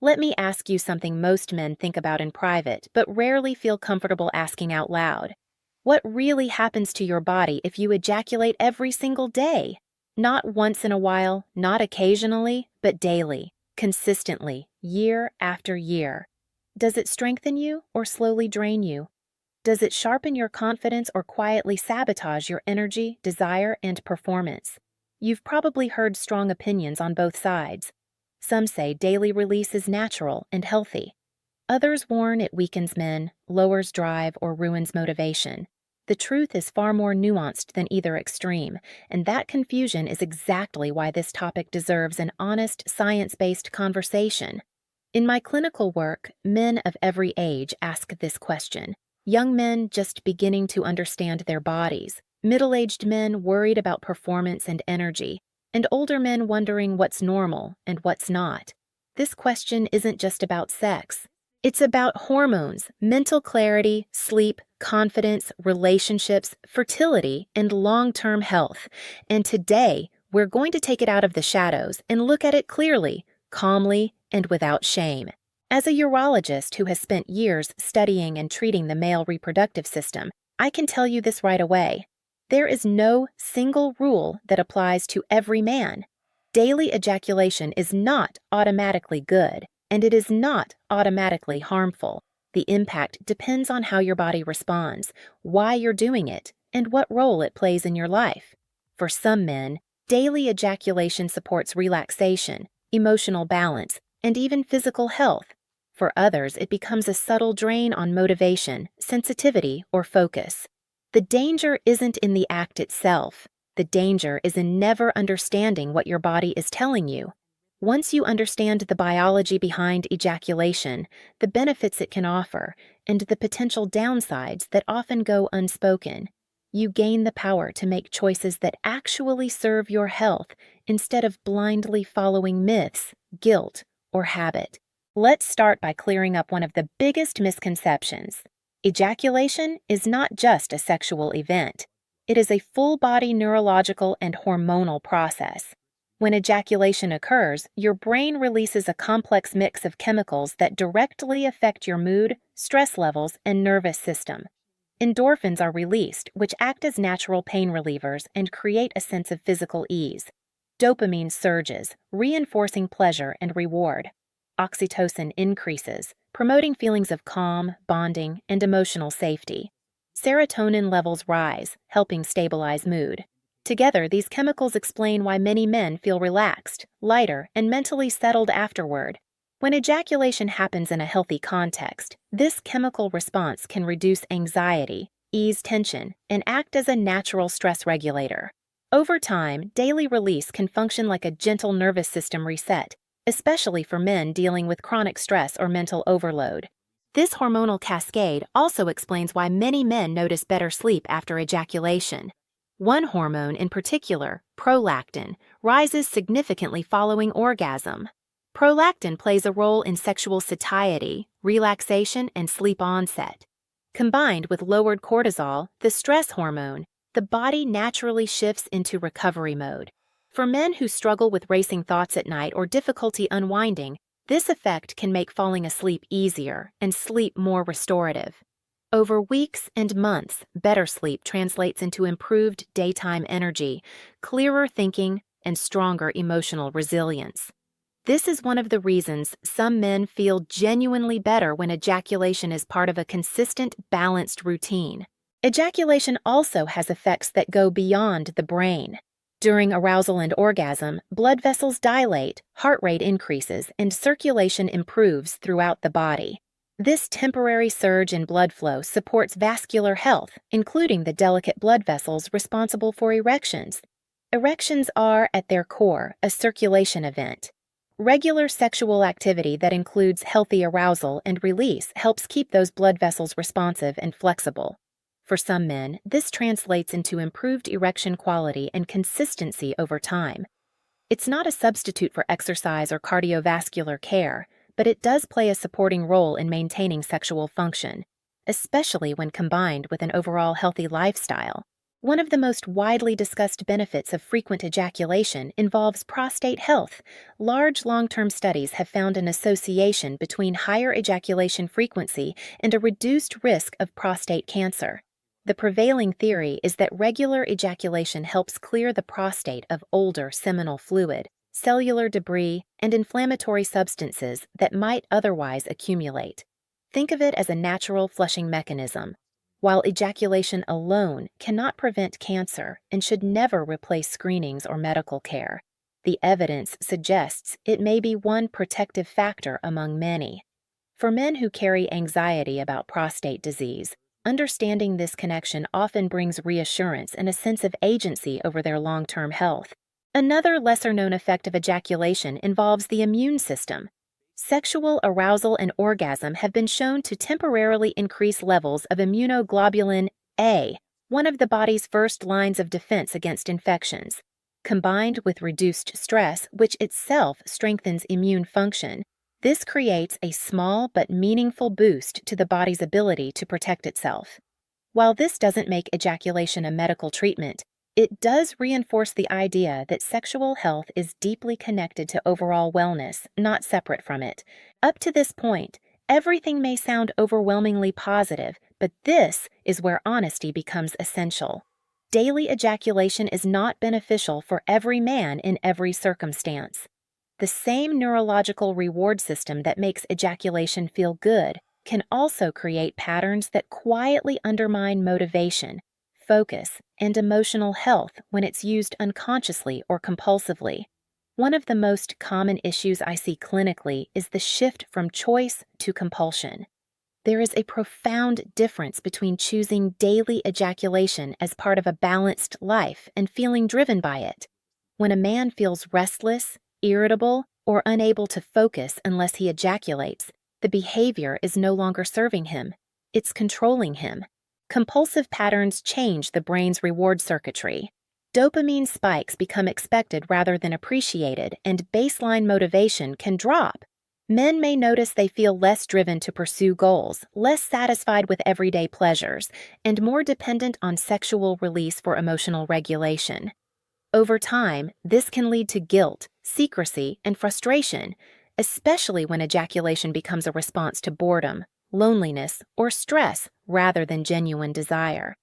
Let me ask you something most men think about in private, but rarely feel comfortable asking out loud. What really happens to your body if you ejaculate every single day? Not once in a while, not occasionally, but daily, consistently, year after year. Does it strengthen you or slowly drain you? Does it sharpen your confidence or quietly sabotage your energy, desire, and performance? You've probably heard strong opinions on both sides. Some say daily release is natural and healthy. Others warn it weakens men, lowers drive, or ruins motivation. The truth is far more nuanced than either extreme, and that confusion is exactly why this topic deserves an honest, science-based conversation. In my clinical work, men of every age ask this question. Young men just beginning to understand their bodies, middle-aged men worried about performance and energy, and older men wondering what's normal and what's not. This question isn't just about sex. It's about hormones, mental clarity, sleep, confidence, relationships, fertility, and long-term health. And today, we're going to take it out of the shadows and look at it clearly, calmly, and without shame. As a urologist who has spent years studying and treating the male reproductive system, I can tell you this right away. There is no single rule that applies to every man. Daily ejaculation is not automatically good, and it is not automatically harmful. The impact depends on how your body responds, why you're doing it, and what role it plays in your life. For some men, daily ejaculation supports relaxation, emotional balance, and even physical health. For others, it becomes a subtle drain on motivation, sensitivity, or focus. The danger isn't in the act itself. The danger is in never understanding what your body is telling you. Once you understand the biology behind ejaculation, the benefits it can offer, and the potential downsides that often go unspoken, you gain the power to make choices that actually serve your health instead of blindly following myths, guilt, or habit. Let's start by clearing up one of the biggest misconceptions. Ejaculation is not just a sexual event. It is a full-body neurological and hormonal process. When ejaculation occurs, your brain releases a complex mix of chemicals that directly affect your mood, stress levels, and nervous system. Endorphins are released, which act as natural pain relievers and create a sense of physical ease. Dopamine surges, reinforcing pleasure and reward. Oxytocin increases, promoting feelings of calm, bonding, and emotional safety. Serotonin levels rise, helping stabilize mood. Together, these chemicals explain why many men feel relaxed, lighter, and mentally settled afterward. When ejaculation happens in a healthy context, this chemical response can reduce anxiety, ease tension, and act as a natural stress regulator. Over time, daily release can function like a gentle nervous system reset, especially for men dealing with chronic stress or mental overload. This hormonal cascade also explains why many men notice better sleep after ejaculation. One hormone in particular, prolactin, rises significantly following orgasm. Prolactin plays a role in sexual satiety, relaxation, and sleep onset. Combined with lowered cortisol, the stress hormone, the body naturally shifts into recovery mode. For men who struggle with racing thoughts at night or difficulty unwinding, this effect can make falling asleep easier and sleep more restorative. Over weeks and months, better sleep translates into improved daytime energy, clearer thinking, and stronger emotional resilience. This is one of the reasons some men feel genuinely better when ejaculation is part of a consistent, balanced routine. Ejaculation also has effects that go beyond the brain. During arousal and orgasm, blood vessels dilate, heart rate increases, and circulation improves throughout the body. This temporary surge in blood flow supports vascular health, including the delicate blood vessels responsible for erections. Erections are, at their core, a circulation event. Regular sexual activity that includes healthy arousal and release helps keep those blood vessels responsive and flexible. For some men, this translates into improved erection quality and consistency over time. It's not a substitute for exercise or cardiovascular care, but it does play a supporting role in maintaining sexual function, especially when combined with an overall healthy lifestyle. One of the most widely discussed benefits of frequent ejaculation involves prostate health. Large long-term studies have found an association between higher ejaculation frequency and a reduced risk of prostate cancer. The prevailing theory is that regular ejaculation helps clear the prostate of older seminal fluid, cellular debris, and inflammatory substances that might otherwise accumulate. Think of it as a natural flushing mechanism. While ejaculation alone cannot prevent cancer and should never replace screenings or medical care, the evidence suggests it may be one protective factor among many. For men who carry anxiety about prostate disease, understanding this connection often brings reassurance and a sense of agency over their long-term health. Another lesser-known effect of ejaculation involves the immune system. Sexual arousal and orgasm have been shown to temporarily increase levels of immunoglobulin A, one of the body's first lines of defense against infections. Combined with reduced stress, which itself strengthens immune function, this creates a small but meaningful boost to the body's ability to protect itself. While this doesn't make ejaculation a medical treatment, it does reinforce the idea that sexual health is deeply connected to overall wellness, not separate from it. Up to this point, everything may sound overwhelmingly positive, but this is where honesty becomes essential. Daily ejaculation is not beneficial for every man in every circumstance. The same neurological reward system that makes ejaculation feel good can also create patterns that quietly undermine motivation, focus, and emotional health when it's used unconsciously or compulsively. One of the most common issues I see clinically is the shift from choice to compulsion. There is a profound difference between choosing daily ejaculation as part of a balanced life and feeling driven by it. When a man feels restless, irritable, or unable to focus unless he ejaculates, the behavior is no longer serving him. It's controlling him. Compulsive patterns change the brain's reward circuitry. Dopamine spikes become expected rather than appreciated, and baseline motivation can drop. Men may notice they feel less driven to pursue goals, less satisfied with everyday pleasures, and more dependent on sexual release for emotional regulation. Over time, this can lead to guilt, secrecy, and frustration, especially when ejaculation becomes a response to boredom, loneliness, or stress rather than genuine desire.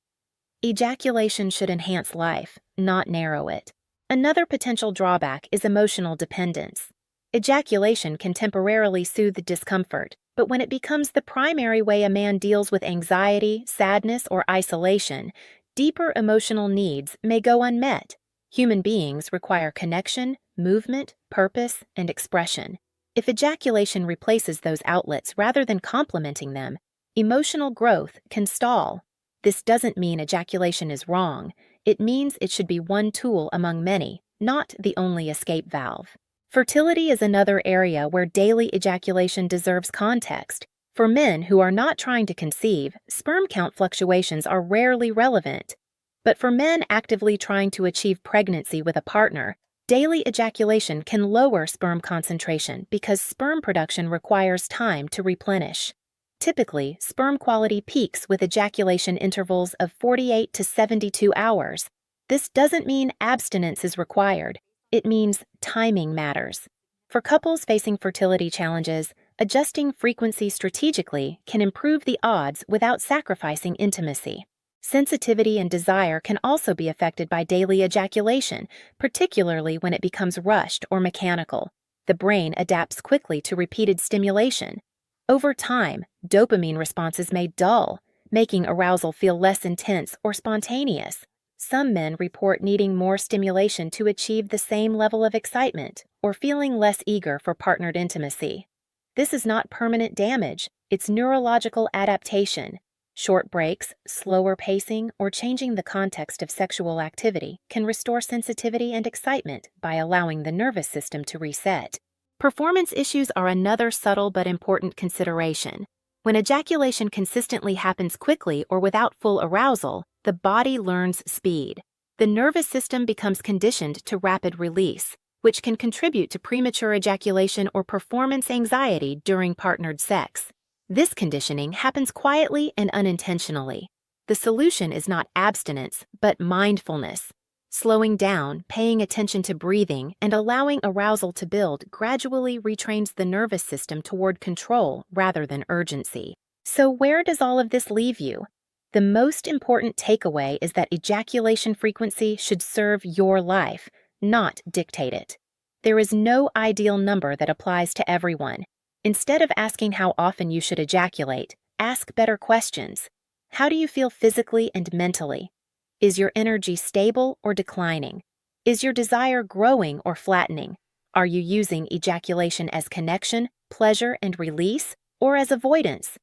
Ejaculation should enhance life, not narrow it. Another potential drawback is emotional dependence. Ejaculation can temporarily soothe discomfort, but when it becomes the primary way a man deals with anxiety, sadness, or isolation, deeper emotional needs may go unmet. Human beings require connection, movement, purpose, and expression. If ejaculation replaces those outlets rather than complementing them, emotional growth can stall. This doesn't mean ejaculation is wrong. It means it should be one tool among many, not the only escape valve. Fertility is another area where daily ejaculation deserves context. For men who are not trying to conceive, sperm count fluctuations are rarely relevant. But for men actively trying to achieve pregnancy with a partner, daily ejaculation can lower sperm concentration because sperm production requires time to replenish. Typically, sperm quality peaks with ejaculation intervals of 48 to 72 hours. This doesn't mean abstinence is required. It means timing matters. For couples facing fertility challenges, adjusting frequency strategically can improve the odds without sacrificing intimacy. Sensitivity and desire can also be affected by daily ejaculation, particularly when it becomes rushed or mechanical. The brain adapts quickly to repeated stimulation. Over time, dopamine responses may dull, making arousal feel less intense or spontaneous. Some men report needing more stimulation to achieve the same level of excitement or feeling less eager for partnered intimacy. This is not permanent damage, it's neurological adaptation. Short breaks, slower pacing, or changing the context of sexual activity can restore sensitivity and excitement by allowing the nervous system to reset. Performance issues are another subtle but important consideration. When ejaculation consistently happens quickly or without full arousal, the body learns speed. The nervous system becomes conditioned to rapid release, which can contribute to premature ejaculation or performance anxiety during partnered sex. This conditioning happens quietly and unintentionally. The solution is not abstinence, but mindfulness. Slowing down, paying attention to breathing, and allowing arousal to build gradually retrains the nervous system toward control rather than urgency. So, where does all of this leave you? The most important takeaway is that ejaculation frequency should serve your life, not dictate it. There is no ideal number that applies to everyone. Instead of asking how often you should ejaculate, ask better questions. How do you feel physically and mentally? Is your energy stable or declining? Is your desire growing or flattening? Are you using ejaculation as connection, pleasure, and release, or as avoidance?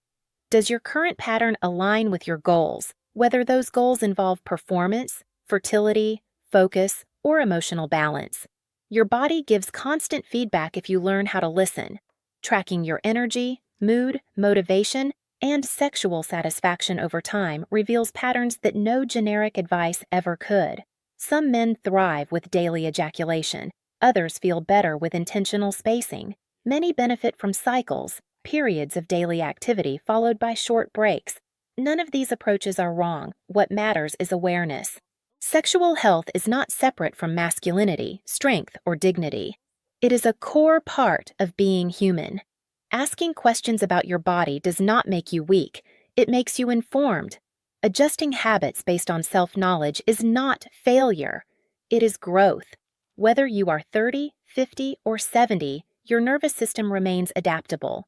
Does your current pattern align with your goals, whether those goals involve performance, fertility, focus, or emotional balance? Your body gives constant feedback if you learn how to listen. Tracking your energy, mood, motivation, and sexual satisfaction over time reveals patterns that no generic advice ever could. Some men thrive with daily ejaculation. Others feel better with intentional spacing. Many benefit from cycles, periods of daily activity followed by short breaks. None of these approaches are wrong. What matters is awareness. Sexual health is not separate from masculinity, strength, or dignity. It is a core part of being human. Asking questions about your body does not make you weak. It makes you informed. Adjusting habits based on self-knowledge is not failure. It is growth. Whether you are 30, 50, or 70, your nervous system remains adaptable.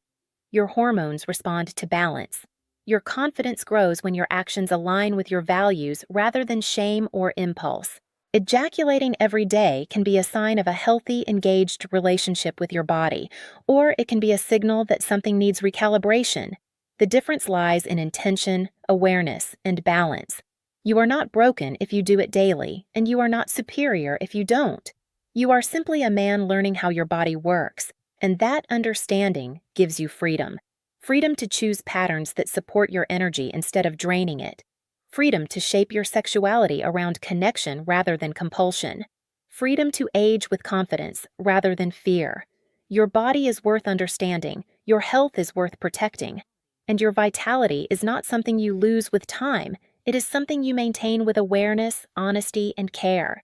Your hormones respond to balance. Your confidence grows when your actions align with your values rather than shame or impulse. Ejaculating every day can be a sign of a healthy, engaged relationship with your body, or it can be a signal that something needs recalibration. The difference lies in intention, awareness, and balance. You are not broken if you do it daily, and you are not superior if you don't. You are simply a man learning how your body works, and that understanding gives you freedom. Freedom to choose patterns that support your energy instead of draining it. Freedom to shape your sexuality around connection rather than compulsion. Freedom to age with confidence rather than fear. Your body is worth understanding, your health is worth protecting, and your vitality is not something you lose with time, it is something you maintain with awareness, honesty, and care.